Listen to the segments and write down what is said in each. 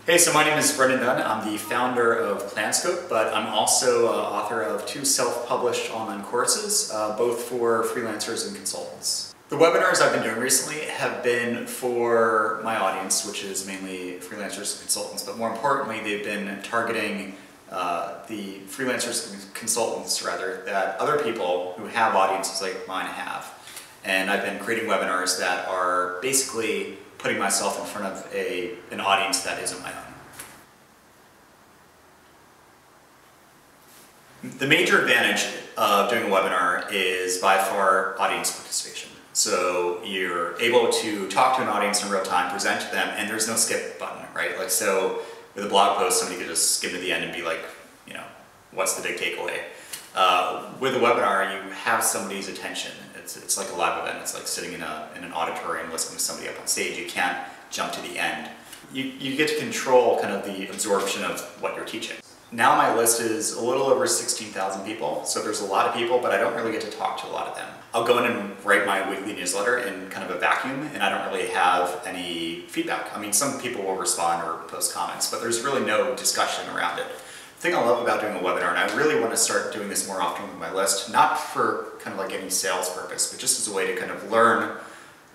Hey, so my name is Brennan Dunn. I'm the founder of PlanScope, but I'm also author of 2 self-published online courses, both for freelancers and consultants. The webinars I've been doing recently have been for my audience, which is mainly freelancers and consultants, but more importantly, they've been targeting the freelancers and consultants, rather, that other people who have audiences like mine have. And I've been creating webinars that are basically putting myself in front of an audience that isn't my own. The major advantage of doing a webinar is by far audience participation. So you're able to talk to an audience in real time, present to them, and there's no skip button, right? Like, so with a blog post, somebody could just skip to the end and be like, you know, what's the big takeaway? With a webinar, you have somebody's attention. It's like a live event. It's like sitting in an auditorium listening to somebody up on stage. You can't jump to the end. You get to control kind of the absorption of what you're teaching. Now my list is a little over 16,000 people, so there's a lot of people, but I don't really get to talk to a lot of them. I'll go in and write my weekly newsletter in kind of a vacuum, and I don't really have any feedback. I mean, some people will respond or post comments, but there's really no discussion around it. The thing I love about doing a webinar, and I really want to start doing this more often with my list, not for kind of like any sales purpose, but just as a way to kind of learn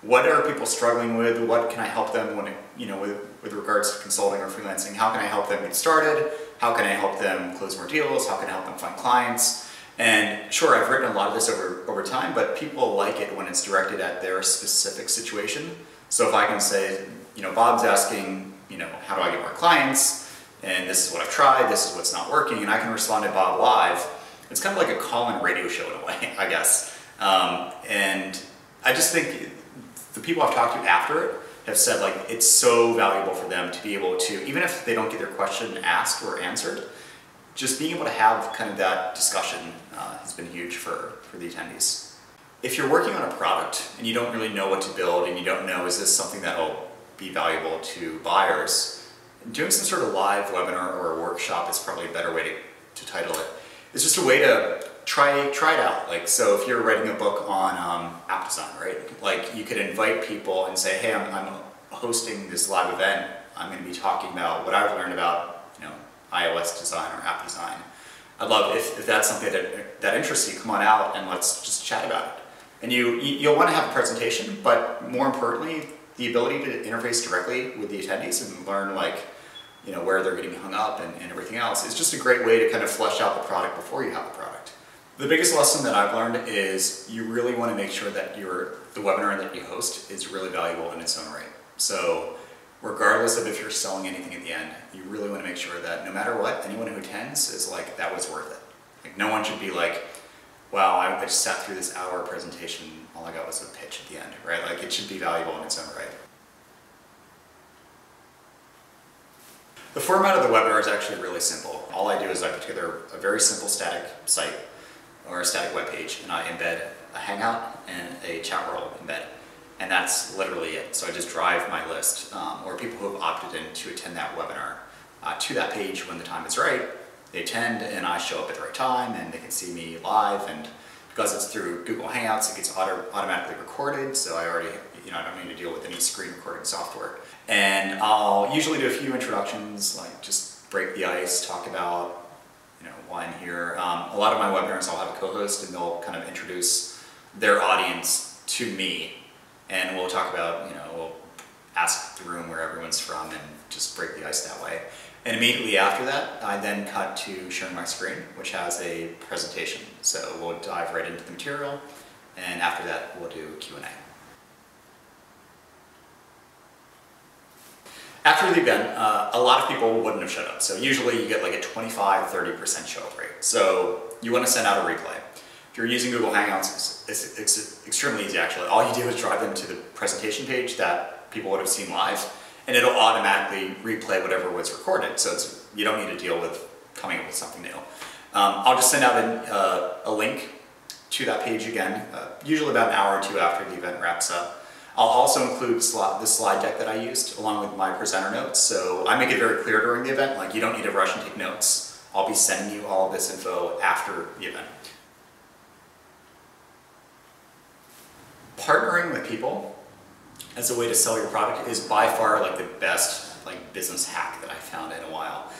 what are people struggling with, what can I help them when, with regards to consulting or freelancing, how can I help them get started, how can I help them close more deals, how can I help them find clients. And sure, I've written a lot of this over time, but people like it when it's directed at their specific situation. So if I can say, Bob's asking, how do I get more clients? And this is what I've tried, this is what's not working, and I can respond to Bob live. It's kind of like a call-in radio show in a way, I guess. And I just think the people I've talked to after it have said like it's so valuable for them to be able to, even if they don't get their question asked or answered, just being able to have kind of that discussion has been huge for the attendees. If you're working on a product and you don't really know what to build and you don't know is this something that will be valuable to buyers, doing some sort of live webinar or a workshop is probably a better way to title it. It's just a way to try it out. Like, so if you're writing a book on app design, right? Like, you could invite people and say, hey, I'm hosting this live event. I'm going to be talking about what I've learned about, iOS design or app design. I'd love if that's something that interests you, come on out and let's just chat about it. And you'll want to have a presentation, but more importantly, the ability to interface directly with the attendees and learn where they're getting hung up and everything else is just a great way to kind of flesh out the product before you have the product. The biggest lesson that I've learned is you really want to make sure that the webinar that you host is really valuable in its own right. So regardless of if you're selling anything at the end, you really want to make sure that no matter what, anyone who attends is like, that was worth it. Like, no one should be like, wow, I just sat through this hour presentation, all I got was a pitch at the end, right? Like, it should be valuable in its own right. The format of the webinar is actually really simple. All I do is I put together a very simple static site or a static web page, and I embed a Hangout and a chat role embed. And that's literally it. So I just drive my list, or people who have opted in to attend that webinar, to that page when the time is right. They attend and I show up at the right time and they can see me live, and because it's through Google Hangouts, it gets automatically recorded, so I already, I don't need to deal with any screen recording software. And I'll usually do a few introductions, like just break the ice, talk about, why I'm here. A lot of my webinars I'll have a co-host and they'll kind of introduce their audience to me, and we'll talk about, we'll ask the room where everyone's from and just break the ice that way. And immediately after that, I then cut to sharing my screen, which has a presentation. So we'll dive right into the material, and after that, we'll do Q&A. After the event, a lot of people wouldn't have showed up. So usually you get like a 25–30% show up rate. So you want to send out a replay. If you're using Google Hangouts, it's extremely easy actually. All you do is drive them to the presentation page that people would have seen live, and it'll automatically replay whatever was recorded. So you don't need to deal with coming up with something new. I'll just send out a link to that page again, usually about an hour or two after the event wraps up. I'll also include the slide deck that I used along with my presenter notes. So I make it very clear during the event, like, you don't need to rush and take notes. I'll be sending you all of this info after the event. Partnering with people as a way to sell your product is by far like the best like business hack that I found in a while.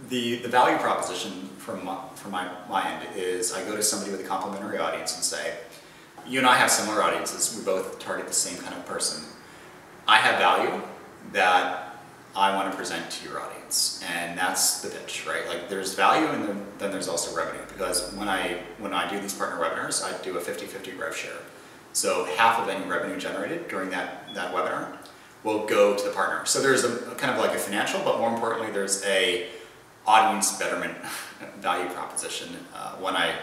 The value proposition from my end is I go to somebody with a complementary audience and say, you and I have similar audiences, we both target the same kind of person. I have value that I want to present to your audience, and that's the pitch, right? Like there's value and then there's also revenue, because when I do these partner webinars, I do a 50-50 rev share. So half of any revenue generated during that webinar will go to the partner. So there's a kind of like a financial, but more importantly, there's a audience betterment value proposition when I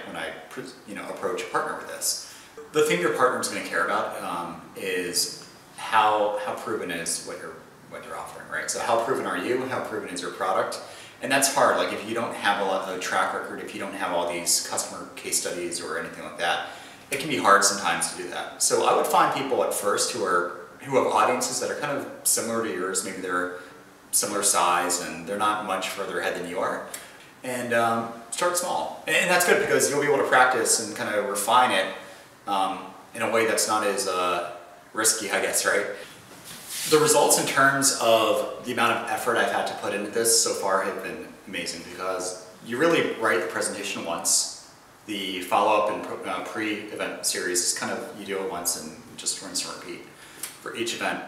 approach a partner with this. The thing your partner is going to care about is how proven is what you're offering, right? So how proven are you? How proven is your product? And that's hard. Like if you don't have a track record, if you don't have all these customer case studies or anything like that, it can be hard sometimes to do that. So I would find people at first who have audiences that are kind of similar to yours. Maybe they're similar size and they're not much further ahead than you are. And start small. And that's good because you'll be able to practice and kind of refine it in a way that's not as risky, I guess, right? The results in terms of the amount of effort I've had to put into this so far have been amazing, because you really write the presentation once. The follow-up and pre-event series is kind of, you do it once and just rinse and repeat for each event.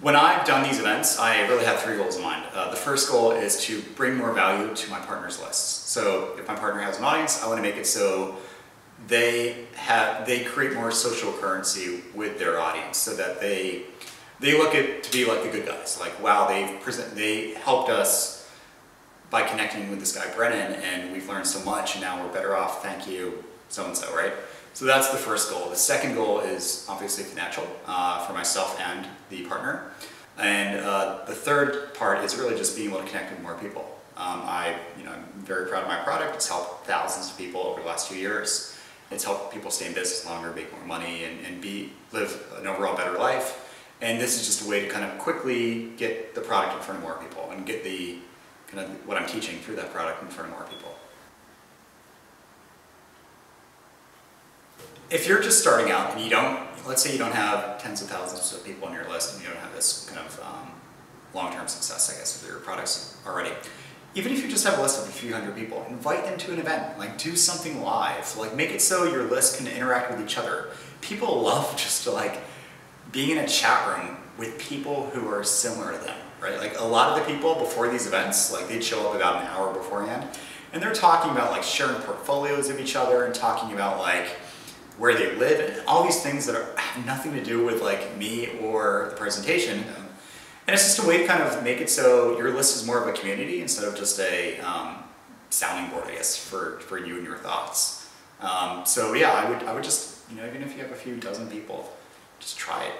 When I've done these events, I really have 3 goals in mind. The first goal is to bring more value to my partners' lists. So if my partner has an audience, I want to make it so they create more social currency with their audience, so that they look at to be like the good guys. Like, wow, they helped us by connecting with this guy Brennan, and we've learned so much, and now we're better off. Thank you, so and so, right? So that's the first goal. The second goal is obviously financial for myself and the partner, and the third part is really just being able to connect with more people. I'm very proud of my product. It's helped thousands of people over the last 2 years. It's helped people stay in business longer, make more money, and live an overall better life. And this is just a way to kind of quickly get the product in front of more people and get the kind of what I'm teaching through that product in front of more people. If you're just starting out and let's say you don't have tens of thousands of people on your list and you don't have this kind of long-term success, I guess, with your products already. Even if you just have a list of a few hundred people, invite them to an event, like do something live, like make it so your list can interact with each other. People love just to like being in a chat room with people who are similar to them, right? Like a lot of the people before these events, like they'd show up about an hour beforehand, and they're talking about like sharing portfolios of each other and talking about like where they live and all these things that have nothing to do with like me or the presentation. And it's just a way to kind of make it so your list is more of a community instead of just a sounding board, I guess, for you and your thoughts. So yeah, I would just, even if you have a few dozen people, just try it.